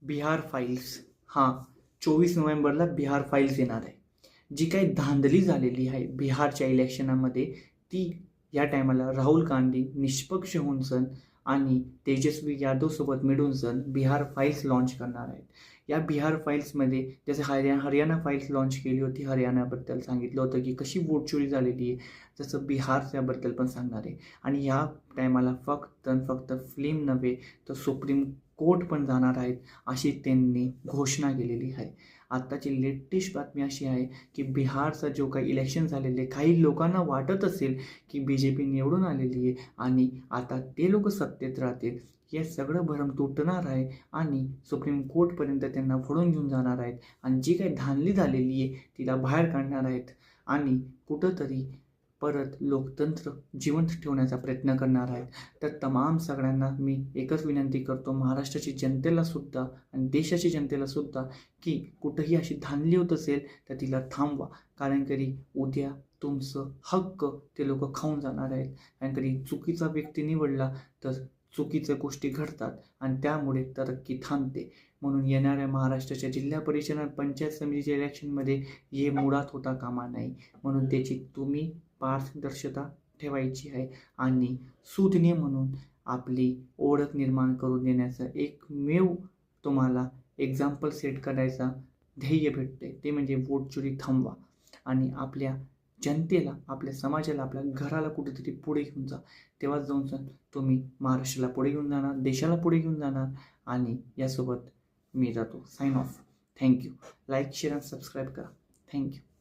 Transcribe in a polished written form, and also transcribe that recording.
Bihar files, हां 24 नोव्हेंबरला Bihar files येणार आहे. जी काही धांदली झालेली आहे बिहारच्या इलेक्शनामध्ये, ती या टायमाला राहुल गांधी निष्पक्ष होऊन सण आणि तेजस्वी यादवसोबत मिळून सण बिहार फाईल्स लॉन्च करणार आहेत. या बिहार फाईल्समध्ये जसे हरियाणा फाईल्स लॉन्च केली होती, हरियाणाबद्दल सांगितलं होतं की कशी वोट चोरी झालेली आहे, तसं बिहारच्याबद्दल पण सांगणार आहे. आणि ह्या टायमाला फक्त फिल्म नव्हे तर सुप्रीम कोर्ट पण जाणार आहेत अशी त्यांनी घोषणा केलेली आहे. आत्ताची लेटेस्ट बातमी अशी आहे की बिहारचा जो काही इलेक्शन झालेले, काही लोकांना वाटत असेल की BJP निवडून आलेली आहे आणि आता ते लोक सत्तेत राहतील. हे सगळं भरम तुटणार आहे आणि सुप्रीम कोर्टपर्यंत त्यांना फोडून घेऊन जाणार आहेत आणि जी काही धांदली झालेली आहे तिला बाहेर काढणार आहेत आणि कुठंतरी परत लोकतंत्र जिवंत ठेवण्याचा प्रयत्न करणार आहेत. तर तमाम सगळ्यांना मी एकच विनंती करतो, महाराष्ट्राची जनतेला सुद्धा आणि देशाची जनतेला सुद्धा, की कुठंही अशी धांदली होत असेल तर तिला थांबवा. कारण की उद्या तुमचं हक्क ते लोक खाऊन जाणार आहेत. कारण की चुकीचा व्यक्ती निवडला तर चुकीच्या गोष्टी घडतात आणि त्यामुळे तरक्की थांबते. म्हणून येणाऱ्या महाराष्ट्राच्या जिल्हा परिषद आणि पंचायत समितीच्या इलेक्शनमध्ये हे मुळात होता कामा नाही. म्हणून त्याची तुम्ही पारदर्शकता ठेवायची आहे आणि सुज्ञ म्हणून आपली ओळख निर्माण करून देण्याचं एकमेव तुम्हाला एक्झाम्पल सेट करायचा ध्येय भेटते, ते म्हणजे वोट चोरी थांबवा आणि आपल्या जनतेला, आपल्या समाजाला, आपल्या घराला कुठेतरी पुढे घेऊन जा. तेव्हाच जाऊन तुम्ही महाराष्ट्राला पुढे घेऊन जाणार, देशाला पुढे घेऊन जाणार. आणि यासोबत मी जातो, sign off. Thank you. Like, share आणि सबस्क्राईब करा. थँक्यू.